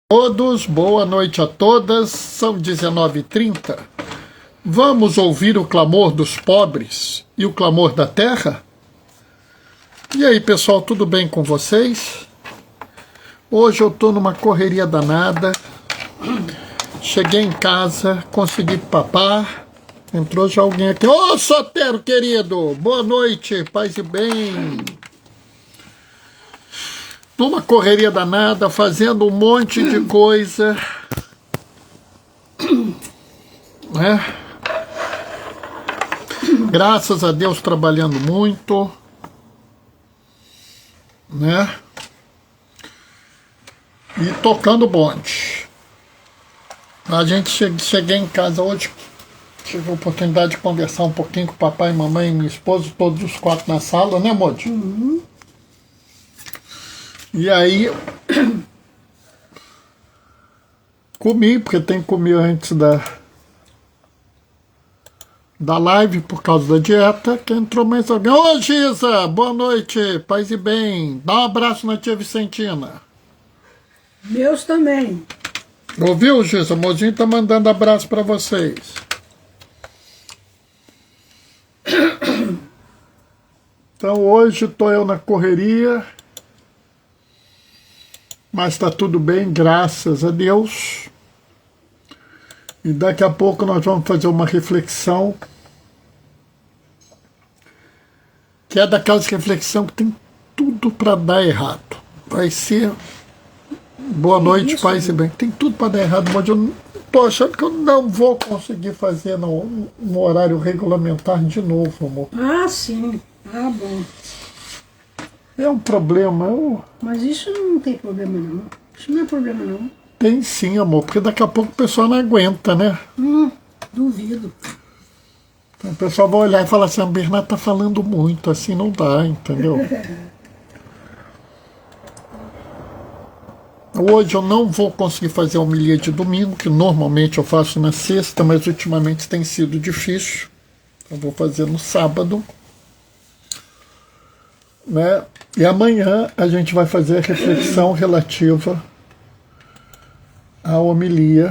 Todos, boa noite a todas, são 19h30. Vamos ouvir o clamor dos pobres e o clamor da terra? E aí, pessoal, tudo bem com vocês? Hoje eu tô numa correria danada. Cheguei em casa, consegui papar. Entrou já alguém aqui. Ô, Sotero querido, boa noite, paz e bem. Numa correria danada, fazendo um monte de coisa, né? Graças a Deus trabalhando muito, né? E tocando bonde. A gente cheguei em casa hoje, tive a oportunidade de conversar um pouquinho com o papai, mamãe e minha esposa, todos os quatro na sala, né, Moody? Uhum. E aí, comi, porque tem que comer antes da live, por causa da dieta, que entrou mais alguém. Ô, Giza, boa noite, paz e bem. Dá um abraço na tia Vicentina. Meus também. Ouviu, Giza? O mozinho tá mandando abraço para vocês. Então, hoje tô eu na correria, mas está tudo bem, graças a Deus. E daqui a pouco nós vamos fazer uma reflexão, que é daquelas reflexões que tem tudo para dar errado. Vai ser boa noite, paz e bem. Tem tudo para dar errado, mas eu tô achando que eu não vou conseguir fazer no horário regulamentar de novo, amor. Ah, sim. Ah, bom. É um problema. Mas isso não tem problema, não. Isso não é problema, não. Tem sim, amor, porque daqui a pouco o pessoal não aguenta, né? Duvido. Então, o pessoal vai olhar e falar assim, a Bernardo tá falando muito, assim não dá, entendeu? Hoje eu não vou conseguir fazer a homilia de domingo, que normalmente eu faço na sexta, mas ultimamente tem sido difícil. Eu vou fazer no sábado, né? E amanhã a gente vai fazer a reflexão relativa à homilia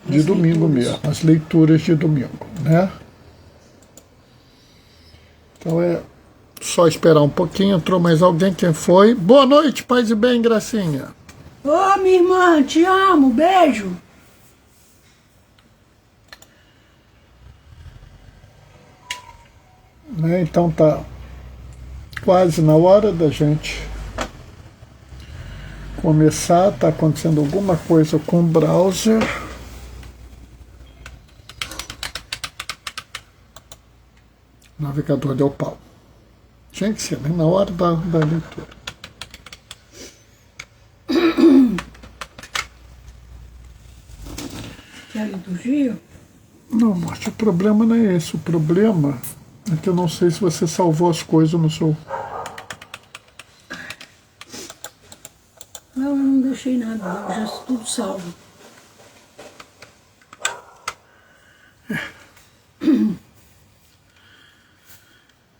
de domingo mesmo, as leituras de domingo, né? Então é só esperar um pouquinho. Entrou mais alguém, quem foi? Boa noite, paz e bem, Gracinha. Ô, minha irmã, te amo, beijo. Né? Então tá quase na hora da gente começar. Tá acontecendo alguma coisa com o browser. O navegador deu pau. Tinha que ser, né? Na hora da leitura. Que é a liturgia? Não, Márcio, o problema não é esse. O problema é que eu não sei se você salvou as coisas no seu... Não, eu não deixei nada, não. Já tudo salvo.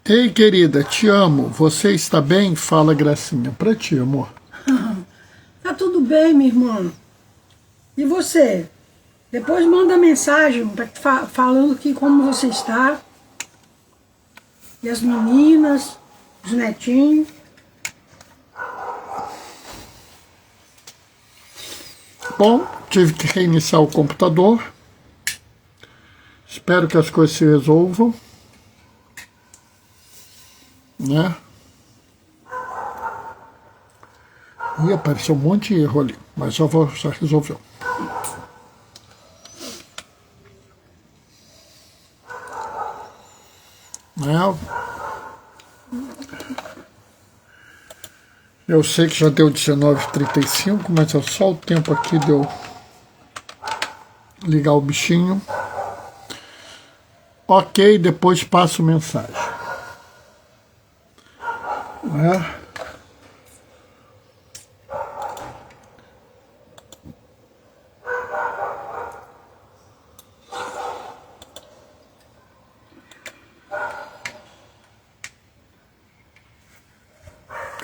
Ei, querida, te amo. Você está bem? Fala, Gracinha. Pra ti, amor. Tá tudo bem, minha irmã. E você? Depois manda mensagem falando que como você está. E as meninas, os netinhos. Bom, tive que reiniciar o computador. Espero que as coisas se resolvam. Né? E apareceu um monte de erro ali, mas já resolveu. Né? Eu sei que já deu 19h35, mas é só o tempo aqui de eu ligar o bichinho. Ok, depois passo mensagem. Né?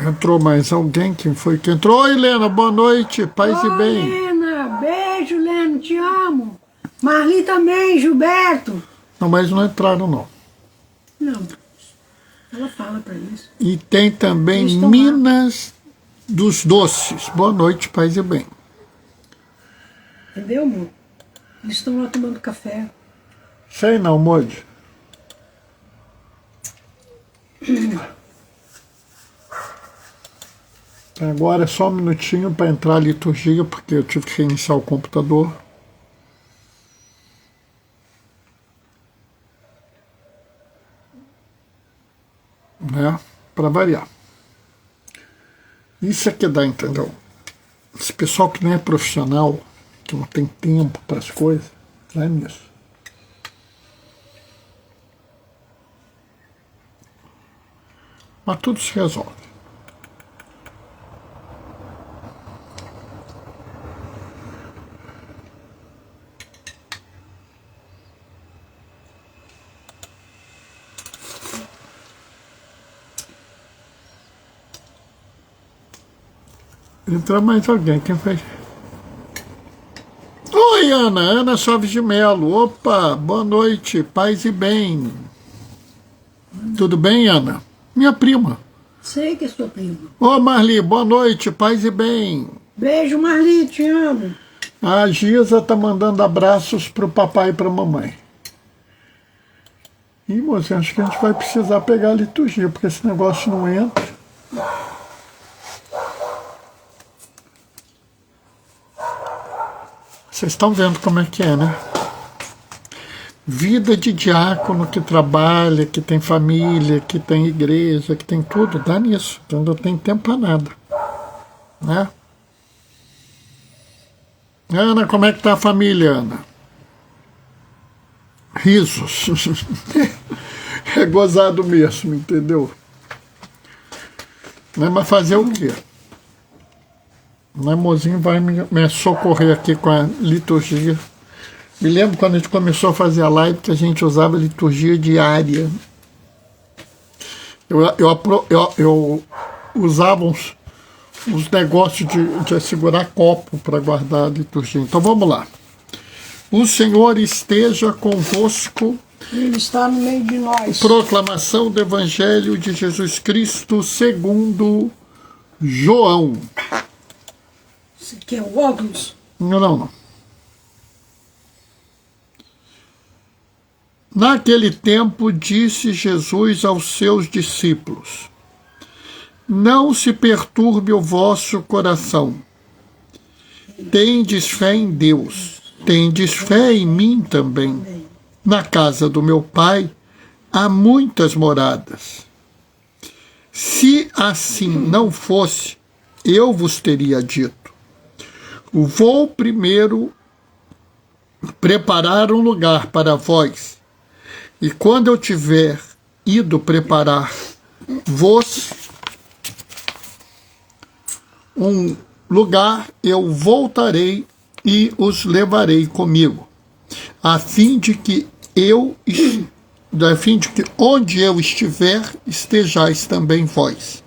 Entrou mais alguém? Quem foi que entrou? Oi, Helena, boa noite, paz e bem. Helena, beijo, Helena, te amo. Marli também, Gilberto. Não, mas não entraram, não. Não, ela fala para isso. E tem também Minas dos Doces. Boa noite, paz e bem. Entendeu, amor? Eles estão lá tomando café. Sei não, Modi. Agora é só um minutinho para entrar a liturgia, porque eu tive que reiniciar o computador. Né? Para variar. Isso é que dá, entendeu? Esse pessoal que não é profissional, que não tem tempo para as coisas, vai nisso. Mas tudo se resolve. Entrou mais alguém, quem foi? Oi, Ana Chaves de Melo. Opa, boa noite, paz e bem. Tudo bem, Ana? Minha prima. Sei que é sua prima. Ô, Marli, boa noite, paz e bem. Beijo, Marli, te amo. A Giza tá mandando abraços pro papai e pra mamãe. Ih, moça, acho que a gente vai precisar pegar a liturgia, porque esse negócio não entra. Vocês estão vendo como é que é, né? Vida de diácono que trabalha, que tem família, que tem igreja, que tem tudo, dá nisso. Então não tem tempo para nada. Né? Ana, como é que tá a família, Ana? Risos. É gozado mesmo, entendeu? Mas fazer o quê? O Mozinho vai me socorrer aqui com a liturgia. Me lembro quando a gente começou a fazer a live que a gente usava liturgia diária. Eu usava uns negócios de segurar copo para guardar a liturgia. Então vamos lá. O Senhor esteja convosco. Ele está no meio de nós. Proclamação do Evangelho de Jesus Cristo segundo João. Você quer o óculos? Não. Naquele tempo disse Jesus aos seus discípulos: não se perturbe o vosso coração. Tendes fé em Deus, tendes fé em mim também. Na casa do meu Pai há muitas moradas. Se assim não fosse, eu vos teria dito: vou primeiro preparar um lugar para vós, e quando eu tiver ido preparar vos um lugar, eu voltarei e os levarei comigo, a fim de que onde eu estiver, estejais também vós.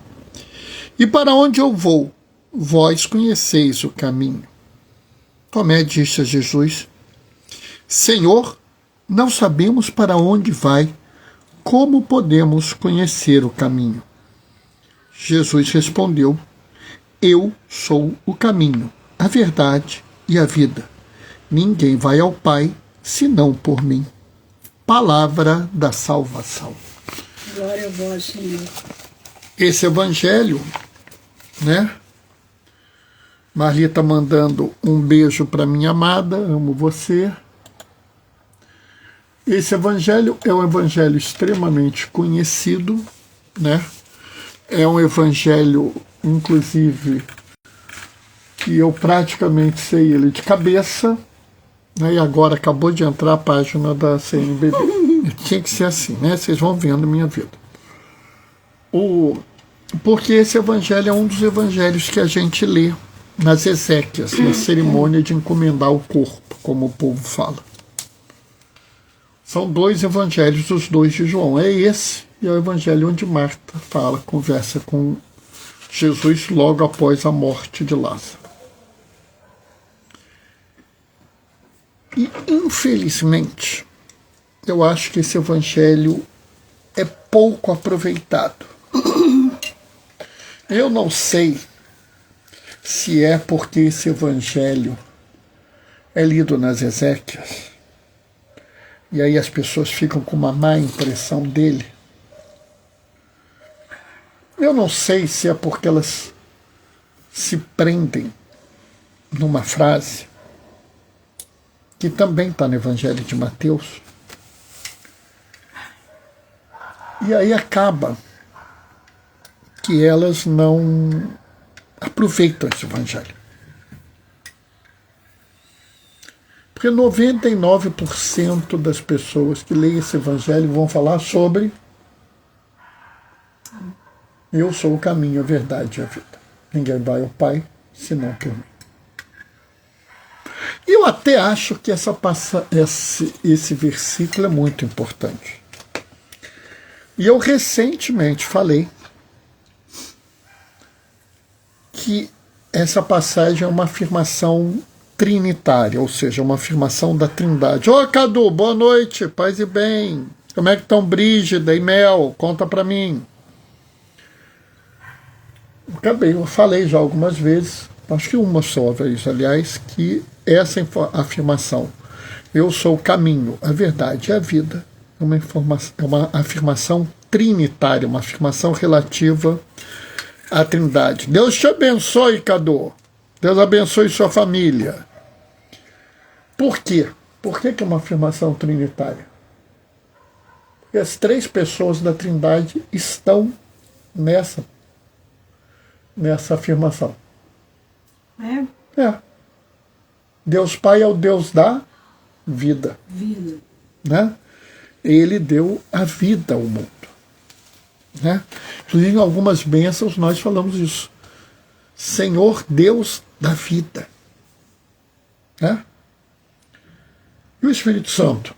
E para onde eu vou, vós conheceis o caminho. Tomé disse a Jesus: Senhor, não sabemos para onde vai, como podemos conhecer o caminho? Jesus respondeu: eu sou o caminho, a verdade e a vida. Ninguém vai ao Pai senão por mim. Palavra da salvação. Glória a vós, Senhor. Esse evangelho, né? Marli está mandando um beijo para minha amada, amo você. Esse evangelho é um evangelho extremamente conhecido, né? É um evangelho, inclusive, que eu praticamente sei ele de cabeça, né? E agora acabou de entrar a página da CNBB. Tinha que ser assim, né? Vocês vão vendo minha vida. Porque esse evangelho é um dos evangelhos que a gente lê nas exéquias, na cerimônia de encomendar o corpo, como o povo fala. São dois evangelhos, os dois de João. É esse e é o evangelho onde Marta fala, conversa com Jesus logo após a morte de Lázaro. E, infelizmente, eu acho que esse evangelho é pouco aproveitado. Eu não sei se é porque esse evangelho é lido nas exéquias, e aí as pessoas ficam com uma má impressão dele. Eu não sei se é porque elas se prendem numa frase que também está no Evangelho de Mateus, e aí acaba que elas não aproveitam esse Evangelho. Porque 99% das pessoas que leem esse Evangelho vão falar sobre eu sou o caminho, a verdade e a vida. Ninguém vai ao Pai senão por mim. E eu até acho que esse versículo é muito importante. E eu recentemente falei que essa passagem é uma afirmação trinitária, ou seja, uma afirmação da Trindade. Ô, Cadu, boa noite, paz e bem. Como é que estão Brígida e Mel? Conta pra mim. Eu falei já algumas vezes, acho que uma só vez, aliás, que essa afirmação, eu sou o caminho, a verdade e a vida, é uma afirmação trinitária, uma afirmação relativa à Trindade. Deus te abençoe, Cadu. Deus abençoe sua família. Por quê? Por que é uma afirmação trinitária? Porque as três pessoas da Trindade estão nessa afirmação. É. Deus Pai é o Deus da vida. Né? Ele deu a vida ao mundo. Né? Inclusive, em algumas bênçãos nós falamos isso. Senhor Deus da vida. Né? E o Espírito Santo?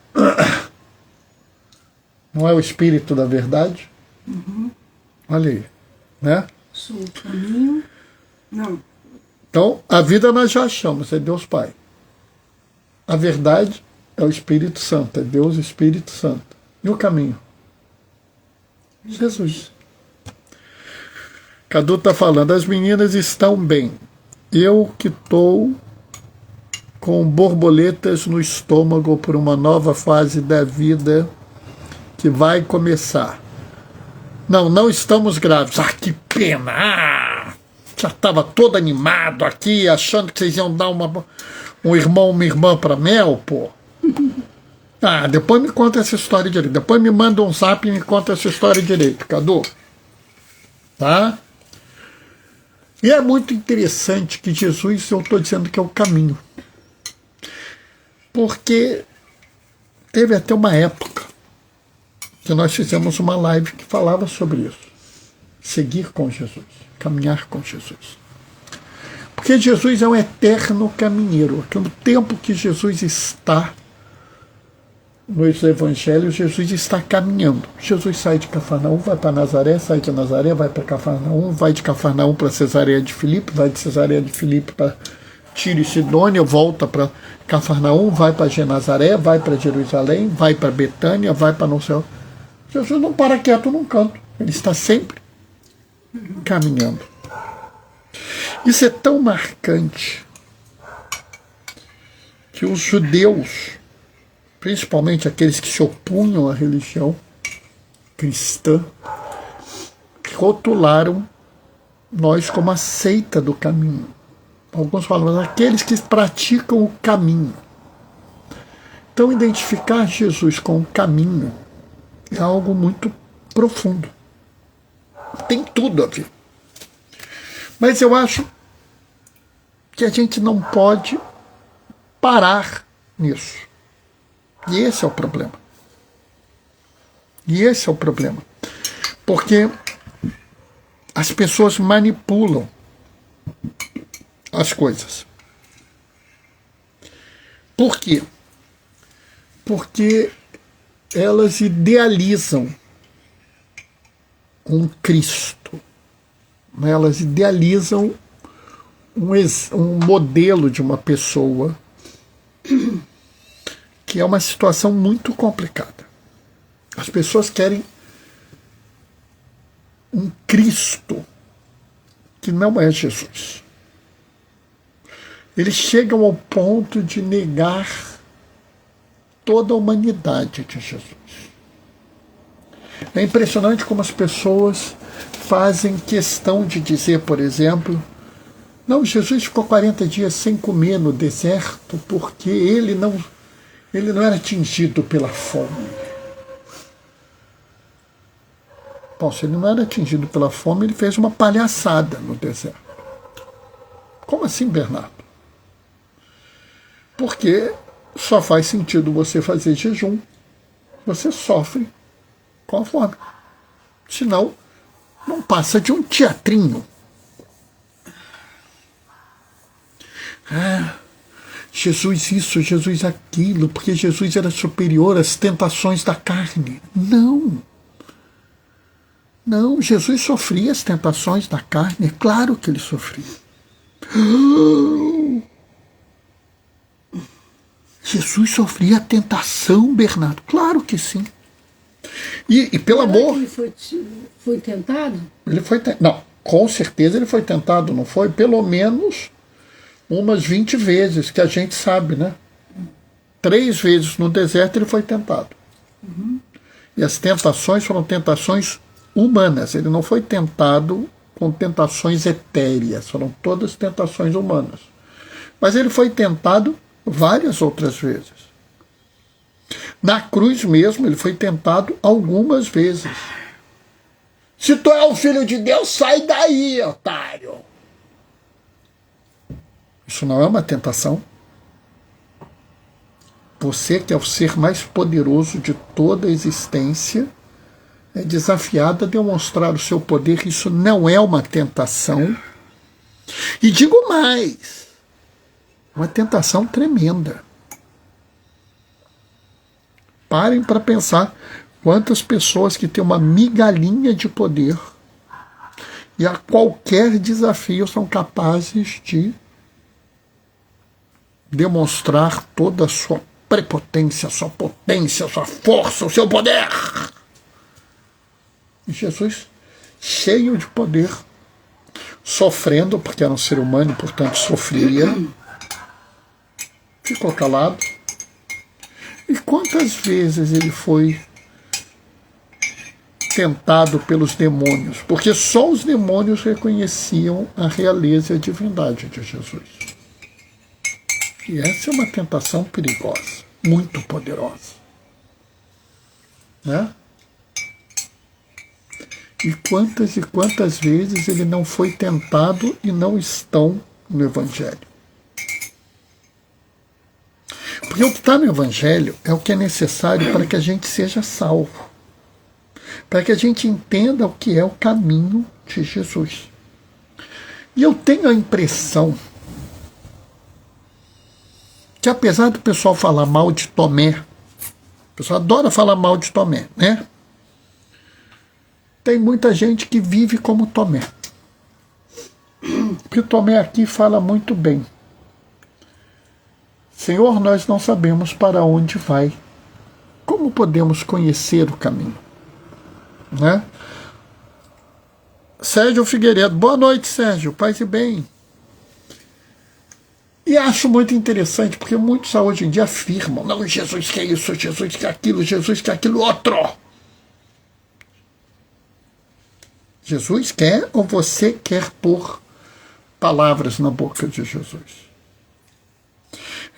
Não é o Espírito da verdade? Uhum. Olha aí. Né? Sou o caminho. Não. Então, a vida nós já achamos, é Deus Pai. A verdade é o Espírito Santo, é Deus Espírito Santo. E o caminho? Jesus. Cadu está falando, as meninas estão bem. Eu que estou com borboletas no estômago por uma nova fase da vida que vai começar. Não estamos grávidos. Ah, que pena! Já estava todo animado aqui, achando que vocês iam dar um irmão, uma irmã para Mel, pô. Depois me conta essa história direito. Depois me manda um zap e me conta essa história direito, Cadu. Tá? E é muito interessante que Jesus, eu estou dizendo que é o caminho. Porque teve até uma época que nós fizemos uma live que falava sobre isso. Seguir com Jesus, caminhar com Jesus. Porque Jesus é um eterno caminheiro. No tempo que Jesus está nos evangelhos, Jesus está caminhando. Jesus sai de Cafarnaum, vai para Nazaré, sai de Nazaré, vai para Cafarnaum, vai de Cafarnaum para Cesareia de Filipe, vai de Cesareia de Filipe para Tiro e Sidônia, volta para Cafarnaum, vai para Genazaré, vai para Jerusalém, vai para Betânia, vai para não sei. Jesus não para quieto num canto. Ele está sempre caminhando. Isso é tão marcante que os judeus, principalmente aqueles que se opunham à religião cristã, rotularam nós como a seita do caminho. Alguns falam, aqueles que praticam o caminho. Então, identificar Jesus com o caminho é algo muito profundo. Tem tudo a ver. Mas eu acho que a gente não pode parar nisso. E esse é o problema. Porque as pessoas manipulam as coisas. Por quê? Porque elas idealizam um Cristo né? Elas idealizam um modelo de uma pessoa que é uma situação muito complicada. As pessoas querem um Cristo que não é Jesus. Eles chegam ao ponto de negar toda a humanidade de Jesus. É impressionante como as pessoas fazem questão de dizer, por exemplo, não, Jesus ficou 40 dias sem comer no deserto porque ele não era atingido pela fome. Bom, se ele não era atingido pela fome, ele fez uma palhaçada no deserto. Como assim, Bernardo? Porque só faz sentido você fazer jejum. Você sofre com a fome. Senão, não passa de um teatrinho. Jesus isso, Jesus aquilo, porque Jesus era superior às tentações da carne. Não. Não, Jesus sofria as tentações da carne. É claro que ele sofria. Jesus sofria a tentação, Bernardo. Claro que sim. E pelo amor... Ele foi tentado? Ele foi não, com certeza ele foi tentado, não foi? Pelo menos umas 20 vezes, que a gente sabe, né? 3 vezes no deserto ele foi tentado. E as tentações foram tentações humanas. Ele não foi tentado com tentações etéreas, foram todas tentações humanas. Mas ele foi tentado várias outras vezes. Na cruz mesmo, ele foi tentado algumas vezes. Se tu é o filho de Deus, sai daí, otário. Isso não é uma tentação? Você, que é o ser mais poderoso de toda a existência, é desafiado a demonstrar o seu poder. Isso não é uma tentação. E digo mais, uma tentação tremenda. Parem para pensar quantas pessoas que têm uma migalhinha de poder e a qualquer desafio são capazes de demonstrar toda a sua prepotência, sua potência, sua força, o seu poder. E Jesus, cheio de poder, sofrendo, porque era um ser humano e, portanto, sofria, ficou calado. E quantas vezes ele foi tentado pelos demônios? Porque só os demônios reconheciam a realeza e a divindade de Jesus. E essa é uma tentação perigosa, muito poderosa. Né? E quantas vezes ele não foi tentado e não estão no Evangelho. Porque o que está no Evangelho é o que é necessário para que a gente seja salvo. Para que a gente entenda o que é o caminho de Jesus. E eu tenho a impressão que, apesar do pessoal falar mal de Tomé, o pessoal adora falar mal de Tomé, né? Tem muita gente que vive como Tomé. Porque Tomé aqui fala muito bem. Senhor, nós não sabemos para onde vai. Como podemos conhecer o caminho? Né? Sérgio Figueiredo. Boa noite, Sérgio. Paz e bem. E acho muito interessante, porque muitos hoje em dia afirmam, não, Jesus quer isso, Jesus quer aquilo, Jesus quer aquilo outro. Jesus quer ou você quer pôr palavras na boca de Jesus?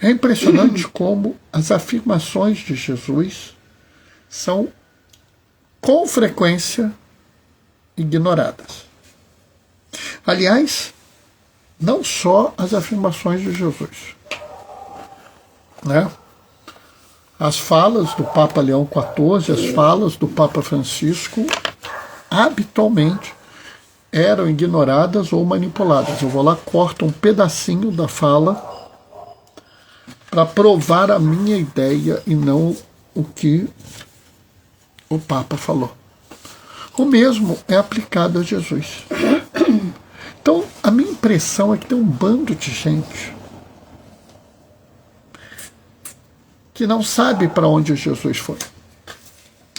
É impressionante como as afirmações de Jesus são, com frequência, ignoradas. Aliás, não só as afirmações de Jesus. Né? As falas do Papa Leão XIV, as falas do Papa Francisco, habitualmente eram ignoradas ou manipuladas. Eu vou lá, corto um pedacinho da fala para provar a minha ideia e não o que o Papa falou. O mesmo é aplicado a Jesus. impressão é que tem um bando de gente que não sabe para onde Jesus foi.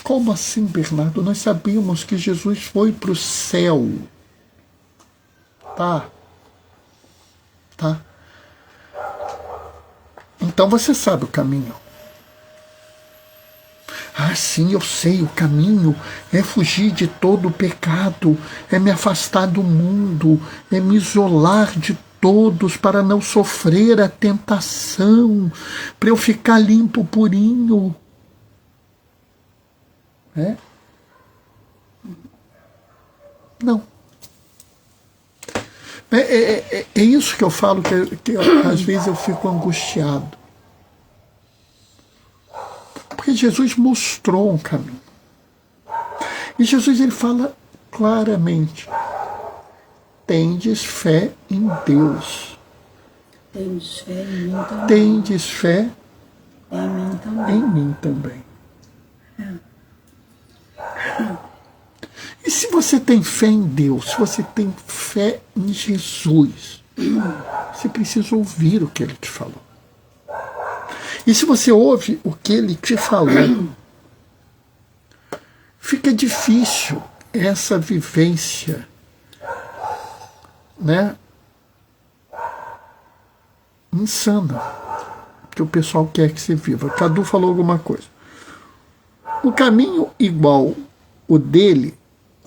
Como assim, Bernardo? Nós sabíamos que Jesus foi para o céu. Tá. Então você sabe o caminho. Ah, sim, eu sei, o caminho é fugir de todo o pecado, é me afastar do mundo, é me isolar de todos para não sofrer a tentação, para eu ficar limpo, purinho. É? Não. É isso que eu falo, que às vezes eu fico angustiado. Porque Jesus mostrou um caminho. E Jesus ele fala claramente: tendes fé em Deus. Tendes fé em mim também. Tendes fé em mim também. E se você tem fé em Deus, se você tem fé em Jesus, você precisa ouvir o que ele te falou. E se você ouve o que ele te falou, fica difícil essa vivência, né, insana, que o pessoal quer que você viva. Cadu falou alguma coisa. O caminho igual o dele,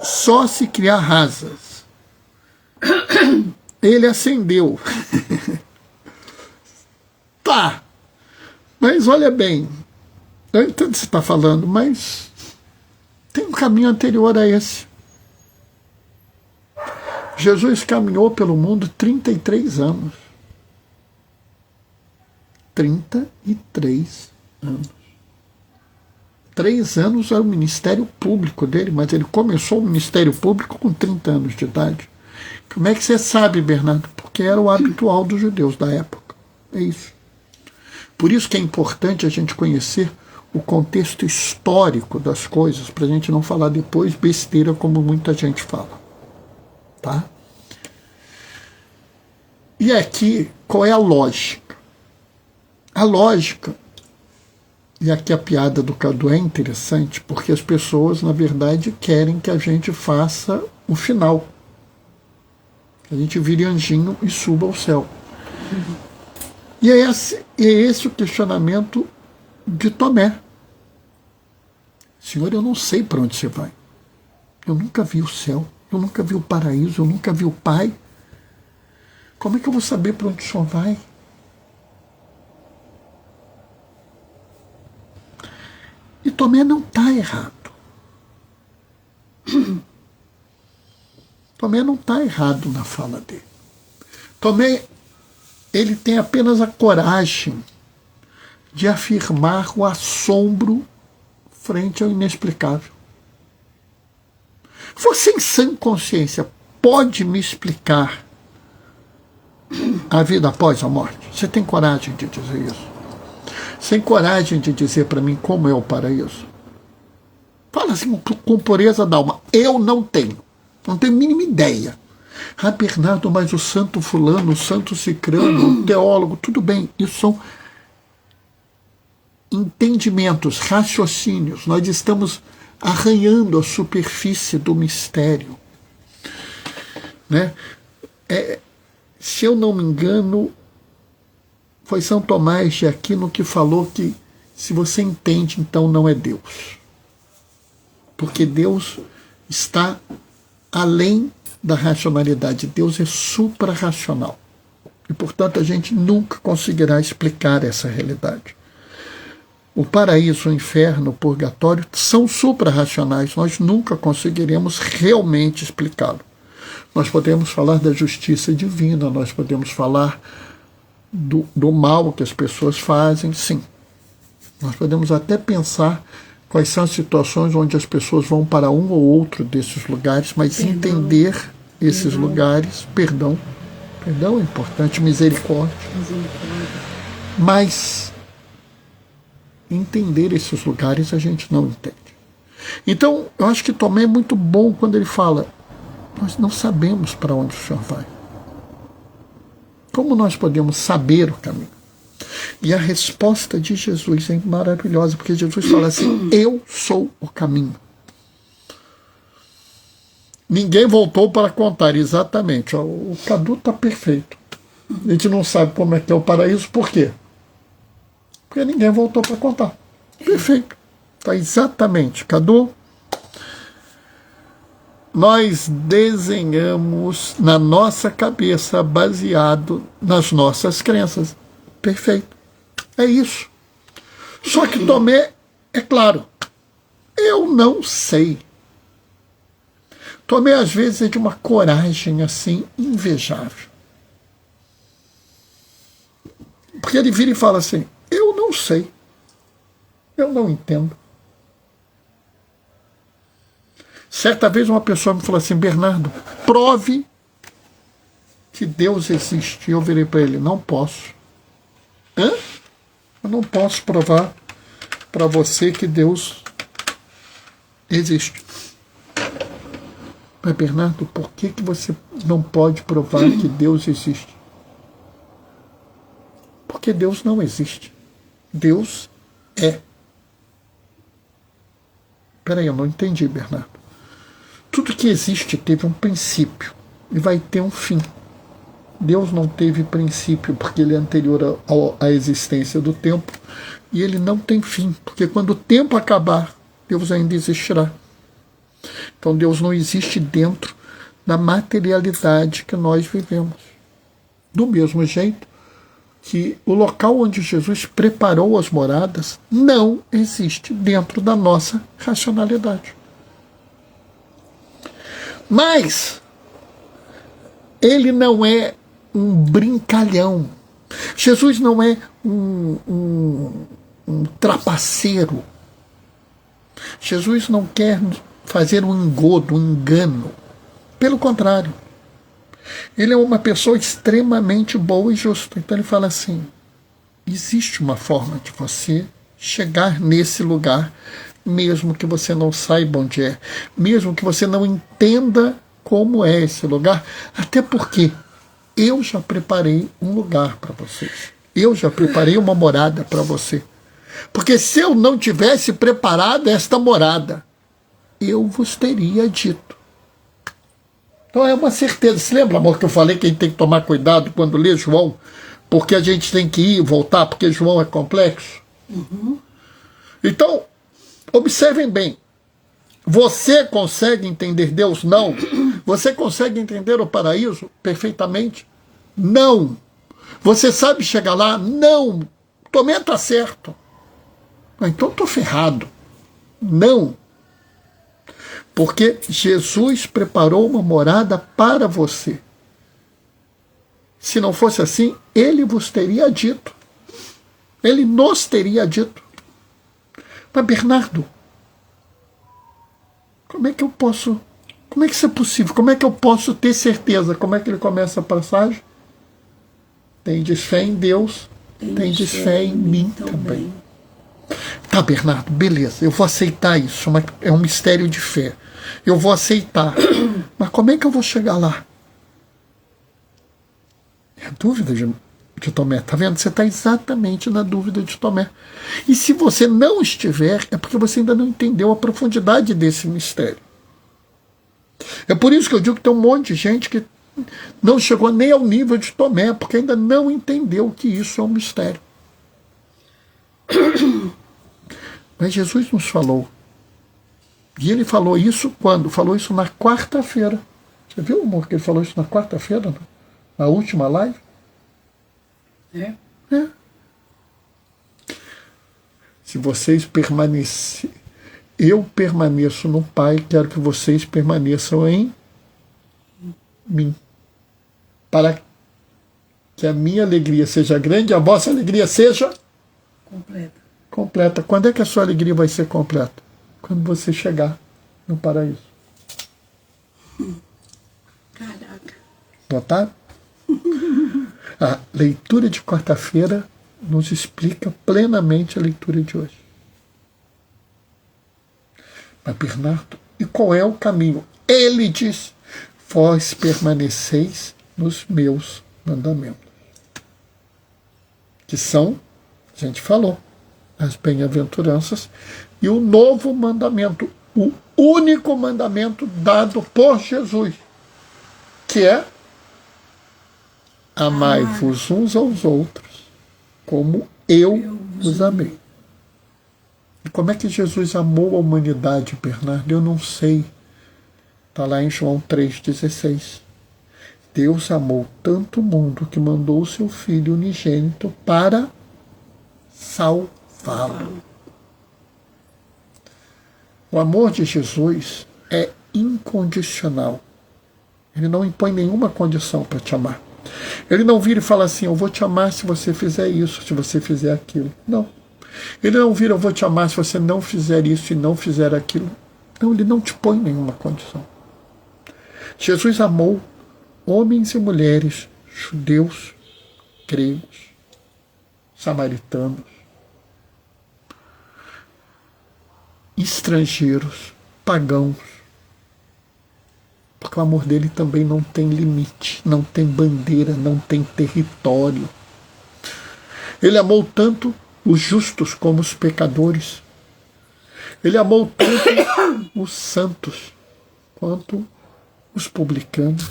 só se criar rasas. Ele acendeu. Tá. Mas olha bem, eu entendo o que você está falando, mas tem um caminho anterior a esse. Jesus caminhou pelo mundo 33 anos. 33 anos. 3 anos é o ministério público dele, mas ele começou o ministério público com 30 anos de idade. Como é que você sabe, Bernardo? Porque era o habitual dos judeus da época. É isso. Por isso que é importante a gente conhecer o contexto histórico das coisas, para a gente não falar depois besteira como muita gente fala. Tá? E aqui, qual é a lógica? A lógica, e aqui a piada do Cadu é interessante, porque as pessoas, na verdade, querem que a gente faça o final. Que a gente vire anjinho e suba ao céu. E é esse o questionamento de Tomé. Senhor, eu não sei para onde você vai. Eu nunca vi o céu, eu nunca vi o paraíso, eu nunca vi o Pai. Como é que eu vou saber para onde o Senhor vai? E Tomé não está errado. Tomé não está errado na fala dele. Tomé, ele tem apenas a coragem de afirmar o assombro frente ao inexplicável. Você, em sã consciência, pode me explicar a vida após a morte? Você tem coragem de dizer isso? Sem coragem de dizer para mim como é o paraíso? Fala assim com pureza da alma. Eu não tenho a mínima ideia. Ah, Bernardo, mas o santo fulano, o santo cicrano, o teólogo, tudo bem, isso são entendimentos, raciocínios. Nós estamos arranhando a superfície do mistério. Né? Se eu não me engano, foi São Tomás de Aquino que falou que se você entende, então não é Deus. Porque Deus está além da racionalidade. Deus é suprarracional. E, portanto, a gente nunca conseguirá explicar essa realidade. O paraíso, o inferno, o purgatório são suprarracionais. Nós nunca conseguiremos realmente explicá-lo. Nós podemos falar da justiça divina, nós podemos falar do mal que as pessoas fazem, sim. Nós podemos até pensar quais são as situações onde as pessoas vão para um ou outro desses lugares, mas entender esses lugares, perdão é importante, misericórdia. Mas entender esses lugares a gente não entende. Então, eu acho que Tomé é muito bom quando ele fala: nós não sabemos para onde o Senhor vai. Como nós podemos saber o caminho? E a resposta de Jesus é maravilhosa, porque Jesus fala assim: eu sou o caminho. Ninguém voltou para contar exatamente. Ó, o Cadu está perfeito. A gente não sabe como é que é o paraíso, por quê? Porque ninguém voltou para contar. Perfeito. Está exatamente. Cadu, nós desenhamos na nossa cabeça baseado nas nossas crenças. Perfeito. É isso. Só que Tomé, é claro, eu não sei. Tomé, às vezes, é de uma coragem assim invejável. Porque ele vira e fala assim: eu não sei. Eu não entendo. Certa vez uma pessoa me falou assim: Bernardo, prove que Deus existe. Eu virei para ele: não posso. Hã? Eu não posso provar para você que Deus existe. Mas, Bernardo, por que você não pode provar que Deus existe? Porque Deus não existe. Deus é. Peraí, eu não entendi, Bernardo. Tudo que existe teve um princípio e vai ter um fim. Deus não teve princípio porque ele é anterior à existência do tempo, e ele não tem fim, porque quando o tempo acabar, Deus ainda existirá. Então Deus não existe dentro da materialidade que nós vivemos. Do mesmo jeito que o local onde Jesus preparou as moradas não existe dentro da nossa racionalidade. Mas ele não é um brincalhão. Jesus não é um trapaceiro. Jesus não quer fazer um engodo, um engano. Pelo contrário. Ele é uma pessoa extremamente boa e justa. Então ele fala assim: existe uma forma de você chegar nesse lugar, mesmo que você não saiba onde é, mesmo que você não entenda como é esse lugar, até porque eu já preparei um lugar para vocês. Eu já preparei uma morada para você. Porque se eu não tivesse preparado esta morada, eu vos teria dito. Então é uma certeza. Se lembra, amor, que eu falei que a gente tem que tomar cuidado quando lê João? Porque a gente tem que ir e voltar, porque João é complexo? Uhum. Então, observem bem. Você consegue entender Deus? Não. Você consegue entender o paraíso perfeitamente? Não. Você sabe chegar lá? Não. Tomé está certo. Então estou ferrado. Não. Porque Jesus preparou uma morada para você. Se não fosse assim, ele vos teria dito. Ele nos teria dito. Mas, Bernardo, como é que eu posso... Como é que isso é possível? Como é que eu posso ter certeza? Como é que ele começa a passagem? Tendes fé em Deus, tendes fé em mim também. Tá, Bernardo, beleza, eu vou aceitar isso, mas é um mistério de fé. Eu vou aceitar. Mas como é que eu vou chegar lá? É a dúvida de Tomé, tá vendo? Você está exatamente na dúvida de Tomé. E se você não estiver, é porque você ainda não entendeu a profundidade desse mistério. É por isso que eu digo que tem um monte de gente que não chegou nem ao nível de Tomé, porque ainda não entendeu que isso é um mistério. Mas Jesus nos falou. E ele falou isso quando? Falou isso na quarta-feira. Você viu, amor, que ele falou isso na quarta-feira? Na última live? É. Se vocês permanecerem... Eu permaneço no Pai, quero que vocês permaneçam em mim. Para que a minha alegria seja grande, a vossa alegria seja completa. Quando é que a sua alegria vai ser completa? Quando você chegar no paraíso. Caraca. Notaram? A leitura de quarta-feira nos explica plenamente a leitura de hoje. Mas, Bernardo, e qual é o caminho? Ele diz: vós permaneceis nos meus mandamentos. que são, a gente falou, as bem-aventuranças, e o novo mandamento, o único mandamento dado por Jesus, que é: amai-vos uns aos outros, como eu vos amei. E como é que Jesus amou a humanidade, Bernardo? Eu não sei. Está lá em João 3,16. Deus amou tanto o mundo que mandou o seu Filho unigênito para salvá-lo. O amor de Jesus é incondicional. Ele não impõe nenhuma condição para te amar. Ele não vira e fala assim: eu vou te amar se você fizer isso, se você fizer aquilo. Não. Ele não vira: eu vou te amar se você não fizer isso e não fizer aquilo. Não, ele não te põe nenhuma condição. Jesus amou homens e mulheres, judeus, gregos, samaritanos, estrangeiros, pagãos, porque o amor dele também não tem limite, não tem bandeira, não tem território. Ele amou tanto os justos como os pecadores. Ele amou tanto os santos quanto os publicanos.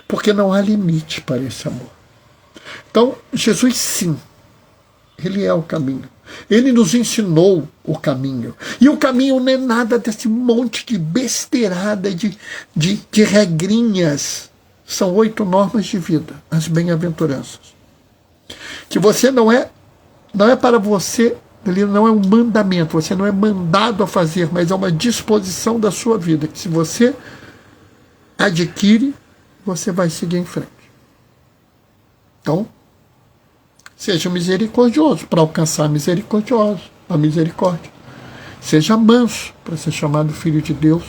Porque não há limite para esse amor. Então, Jesus, sim, ele é o caminho. Ele nos ensinou o caminho. E o caminho não é nada desse monte de besteirada, de regrinhas. São 8 normas de vida, as bem-aventuranças. Que você não é para você, ele não é um mandamento, você não é mandado a fazer, mas é uma disposição da sua vida, que se você adquire, você vai seguir em frente. Então, seja misericordioso para alcançar a misericórdia. Seja manso para ser chamado filho de Deus.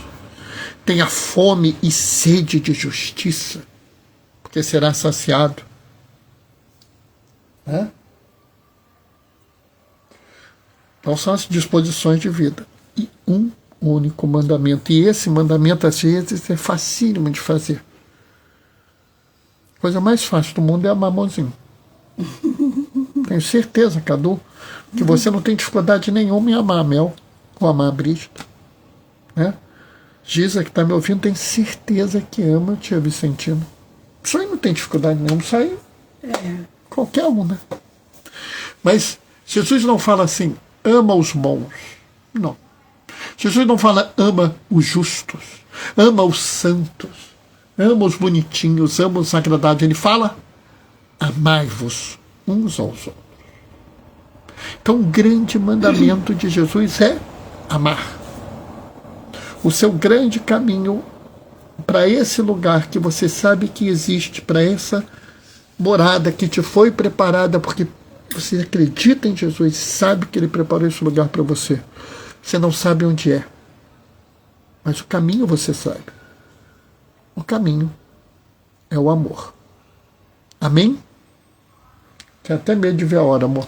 Tenha fome e sede de justiça, porque será saciado. Então são as disposições de vida. E um único mandamento. E esse mandamento, às vezes, é facílimo de fazer. A coisa mais fácil do mundo é amar Mãozinho. Tenho certeza, Cadu, que você não tem dificuldade nenhuma em amar a Mel ou amar a Brígida. Giza, que está me ouvindo, tem certeza que ama a tia Vicentina. Isso aí não tem dificuldade nenhuma. Isso aí qualquer um, né? Mas Jesus não fala assim: ama os bons. Não. Jesus não fala ama os justos, ama os santos, ama os bonitinhos, ama os agradáveis. Ele fala: amai-vos uns aos outros. Então o grande mandamento de Jesus é amar. O seu grande caminho para esse lugar que você sabe que existe, para essa morada que te foi preparada, porque você acredita em Jesus, sabe que ele preparou esse lugar para você. Você não sabe onde é, mas o caminho você sabe. O caminho é o amor. Amém? Tenho até medo de ver a hora, amor.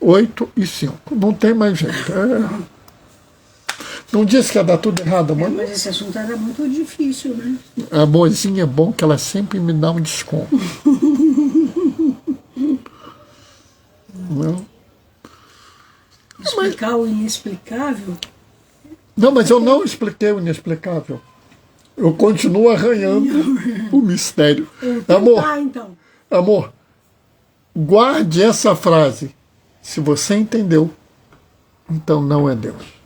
8h05. Não tem mais jeito. Não disse que ia dar tudo errado, amor? Mas esse assunto era muito difícil, né? A Amorzinha é bom que ela sempre me dá um desconto. Não. Explicar o inexplicável? Não, mas eu não expliquei o inexplicável. Eu continuo arranhando o mistério. Amor, Então. Amor, guarde essa frase. Se você entendeu, então não é Deus.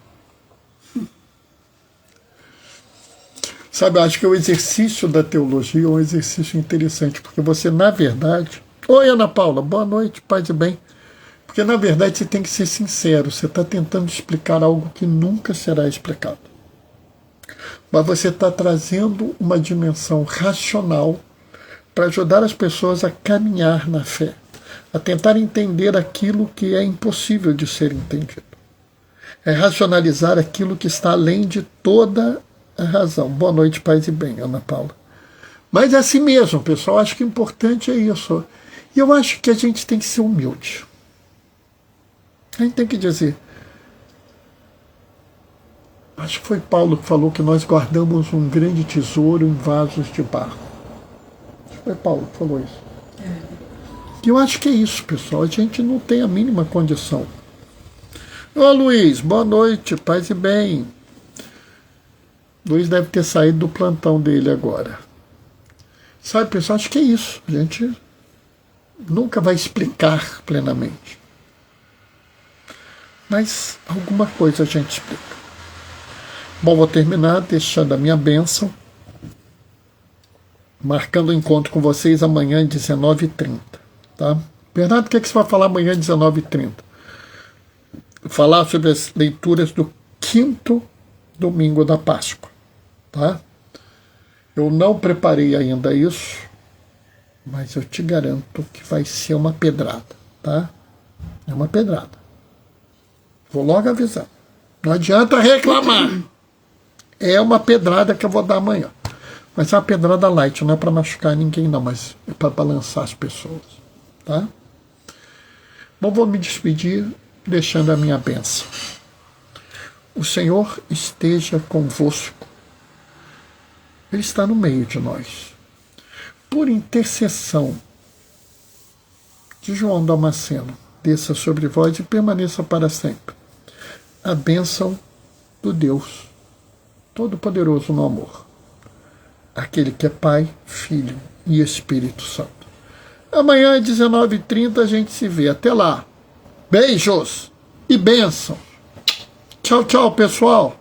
Sabe, eu acho que o exercício da teologia é um exercício interessante, porque você, na verdade... Oi, Ana Paula, boa noite, paz e bem. Porque, na verdade, você tem que ser sincero. Você está tentando explicar algo que nunca será explicado. Mas você está trazendo uma dimensão racional para ajudar as pessoas a caminhar na fé, a tentar entender aquilo que é impossível de ser entendido. É racionalizar aquilo que está além de toda a razão. Boa noite, paz e bem, Ana Paula. Mas é assim mesmo, pessoal. Acho que o importante é isso. E eu acho que a gente tem que ser humilde. A gente tem que dizer... Acho que foi Paulo que falou que nós guardamos um grande tesouro em vasos de barro. Acho que foi Paulo que falou isso. E eu acho que é isso, pessoal. A gente não tem a mínima condição. Ô Luiz, boa noite, paz e bem. Luiz deve ter saído do plantão dele agora. Sabe, pessoal, acho que é isso. A gente nunca vai explicar plenamente. Mas alguma coisa a gente explica. Bom, vou terminar deixando a minha bênção, marcando o encontro com vocês amanhã às 19h30. Tá? Bernardo, o que você vai falar amanhã às 19h30? Falar sobre as leituras do 5º domingo da Páscoa. Tá? Eu não preparei ainda isso, mas eu te garanto que vai ser uma pedrada. Tá? É uma pedrada. Vou logo avisar. Não adianta reclamar. É uma pedrada que eu vou dar amanhã. Mas é uma pedrada light, não é para machucar ninguém não, mas é para balançar as pessoas. Tá? Bom, vou me despedir deixando a minha bênção. O Senhor esteja convosco. Ele está no meio de nós. Por intercessão de João Damasceno, desça sobre vós e permaneça para sempre a bênção do Deus Todo-Poderoso no amor, aquele que é Pai, Filho e Espírito Santo. Amanhã às 19h30 a gente se vê. Até lá. Beijos e bênção. Tchau, tchau, pessoal.